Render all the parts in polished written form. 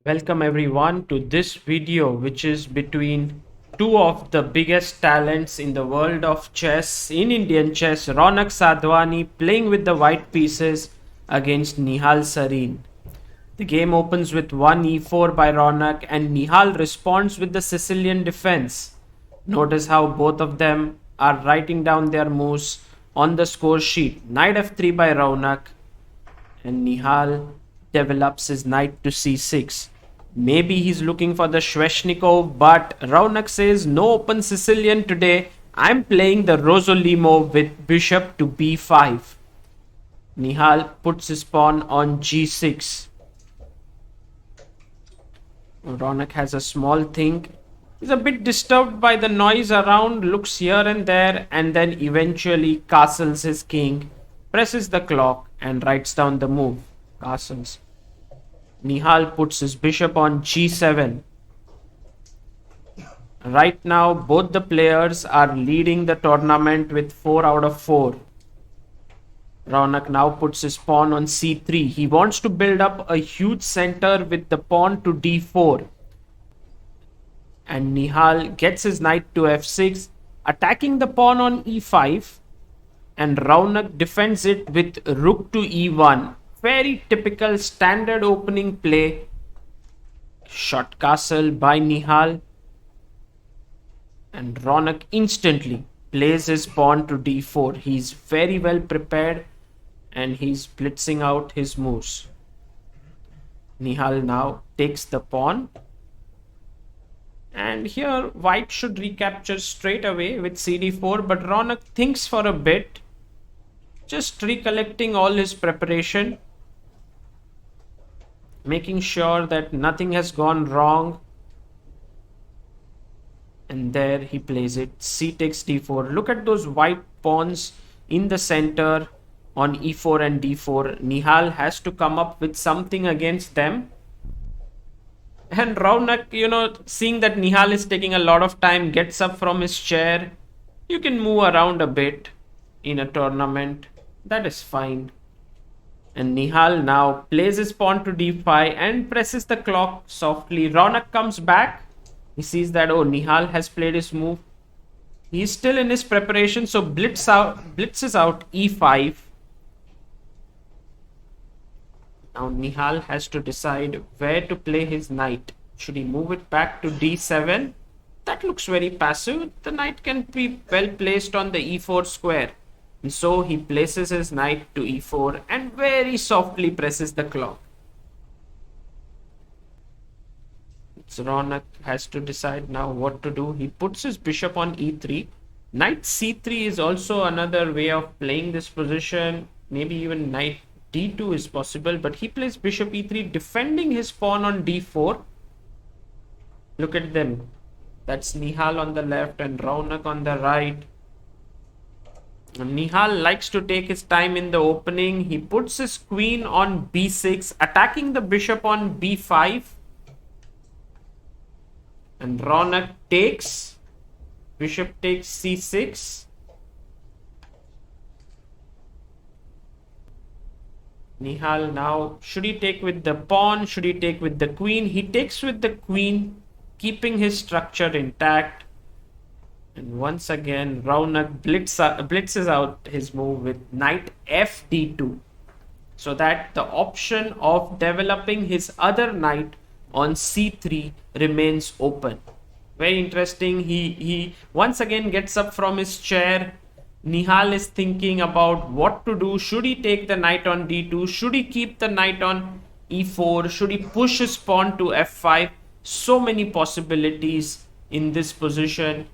Welcome everyone to this video, which is between two of the biggest talents in the world of chess, in Indian chess, Raunak Sadhwani playing with the white pieces against Nihal Sarin. The game opens with 1 e4 by Raunak and Nihal responds with the Sicilian defense. Notice how both of them are writing down their moves on the score sheet. Knight f3 by Raunak and Nihal develops his knight to c6. Maybe he's looking for the Sveshnikov, but Raunak says no open Sicilian today. I'm playing the Rosolimo with bishop to b5. Nihal puts his pawn on g6. Raunak has a small think. He's a bit disturbed by the noise around, looks here and there, and then eventually castles his king, presses the clock, and writes down the move. Castles. Nihal puts his bishop on g7. Right now, both the players are leading the tournament with 4 out of 4. Raunak now puts his pawn on c3. He wants to build up a huge center with the pawn to d4. And Nihal gets his knight to f6, attacking the pawn on e5. And Raunak defends it with rook to e1. Very typical standard opening play. Shot castle by Nihal. And Raunak instantly plays his pawn to d4. He's very well prepared and he's blitzing out his moves. Nihal now takes the pawn. And here white should recapture straight away with cd4, but Raunak thinks for a bit, just recollecting all his preparation, making sure that nothing has gone wrong. And there he plays it. C takes d4. Look at those white pawns in the center on e4 and d4. Nihal has to come up with something against them. And Raunak, seeing that Nihal is taking a lot of time, gets up from his chair. You can move around a bit in a tournament. That is fine. And Nihal now plays his pawn to d5 and presses the clock softly. Raunak comes back. He sees that, oh, Nihal has played his move. He's still in his preparation, so blitzes out e5. Now Nihal has to decide where to play his knight. Should he move it back to d7? That looks very passive. The knight can be well placed on the e4 square. And so he places his knight to e4 and very softly presses the clock. So Raunak has to decide now what to do. He puts his bishop on e3. Knight c3 is also another way of playing this position. Maybe even knight d2 is possible, but he plays bishop e3, defending his pawn on d4. Look at them. That's Nihal on the left and Raunak on the right. Nihal likes to take his time in the opening. He puts his queen on b6, attacking the bishop on b5. And Raunak takes. Bishop takes c6. Nihal now, should he take with the pawn? Should he take with the queen? He takes with the queen, keeping his structure intact. And once again, Raunak blitzes out his move with knight fd2. So that the option of developing his other knight on c3 remains open. Very interesting. He once again gets up from his chair. Nihal is thinking about what to do. Should he take the knight on d2? Should he keep the knight on e4? Should he push his pawn to f5? So many possibilities in this position.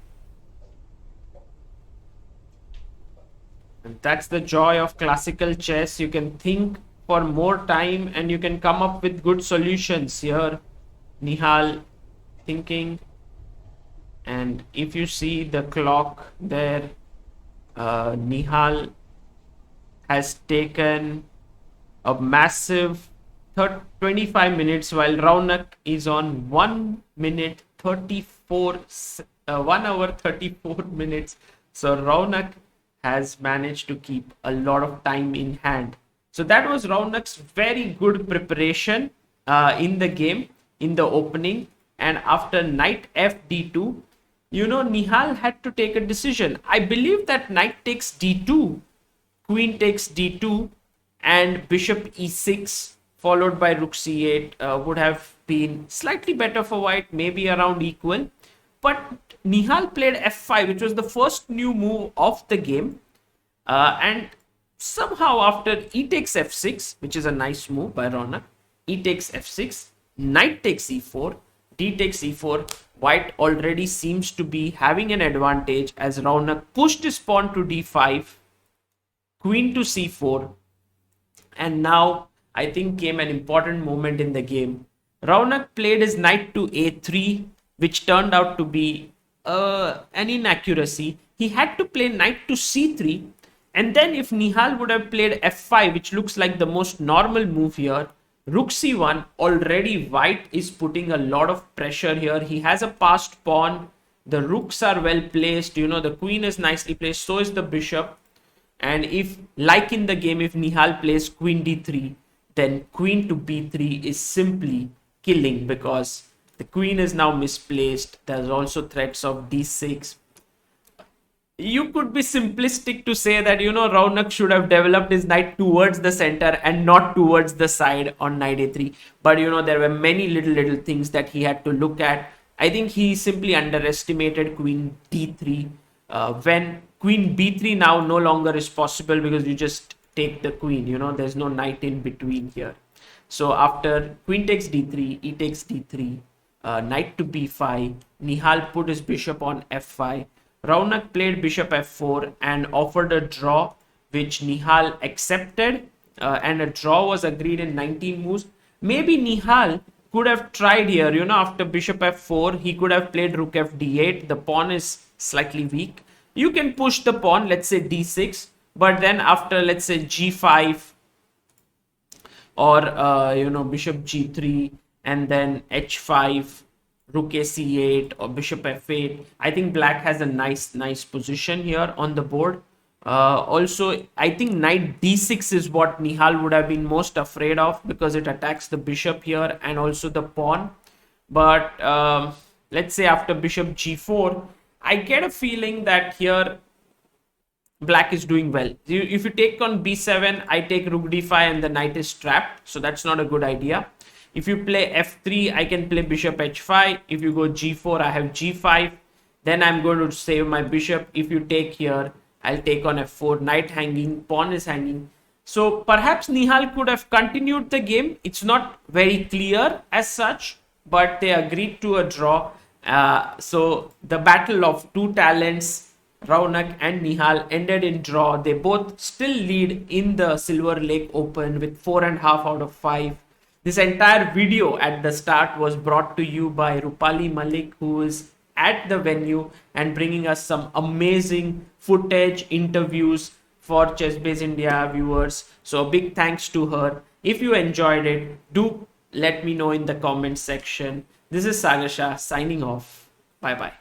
And that's the joy of classical chess. You can think for more time and you can come up with good solutions. Here Nihal thinking, and if you see the clock there, Nihal has taken a massive 25 minutes while Raunak is on 1 hour 34 minutes. So Raunak has managed to keep a lot of time in hand. So that was Raunak's very good preparation in the game. in the opening. And after knight f d2, Nihal had to take a decision. I believe that knight takes d2, queen takes d2, and bishop e6 followed by rook c8 would have been slightly better for white, maybe around equal. But Nihal played f5, which was the first new move of the game. And somehow after e takes f6, which is a nice move by Raunak, e takes f6, knight takes e4, d takes e4, white already seems to be having an advantage as Raunak pushed his pawn to d5, queen to c4, and now I think came an important moment in the game. Raunak played his knight to a3, which turned out to be an inaccuracy. He had to play knight to c3, and then if Nihal would have played f5, which looks like the most normal move here, rook c1, already white is putting a lot of pressure here. He has a passed pawn. The rooks are well placed. The queen is nicely placed. So is the bishop. And if, like in the game, if Nihal plays queen d3, then queen to b3 is simply killing because the queen is now misplaced. There's also threats of d6. You could be simplistic to say that, Raunak should have developed his knight towards the center and not towards the side on knight a3. But, there were many little things that he had to look at. I think he simply underestimated queen d3. When queen b3 now no longer is possible because you just take the queen, there's no knight in between here. So after queen takes d3, e takes d3, knight to b5, Nihal put his bishop on f5. Raunak played bishop f4 and offered a draw, which Nihal accepted, and a draw was agreed in 19 moves. Maybe Nihal could have tried here, after bishop f4, he could have played rook f d8. The pawn is slightly weak. You can push the pawn, let's say d6, but then after, let's say g5 or, bishop g3 and then h5, rook a c8 or bishop f8. I think black has a nice position here on the board. Also, I think knight d6 is what Nihal would have been most afraid of because it attacks the bishop here and also the pawn. But let's say after bishop g4, I get a feeling that here black is doing well. If you take on b7, I take rook d5 and the knight is trapped. So that's not a good idea. If you play f3, I can play bishop h5. If you go g4, I have g5. Then I'm going to save my bishop. If you take here, I'll take on f4. Knight hanging, pawn is hanging. So perhaps Nihal could have continued the game. It's not very clear as such, but they agreed to a draw. So the battle of two talents, Raunak and Nihal, ended in draw. They both still lead in the Silver Lake Open with 4.5 out of 5. This entire video at the start was brought to you by Rupali Mullick, who is at the venue and bringing us some amazing footage, interviews for Chess Base India viewers. So a big thanks to her. If you enjoyed it, do let me know in the comments section. This is Sagar Shah signing off. Bye bye.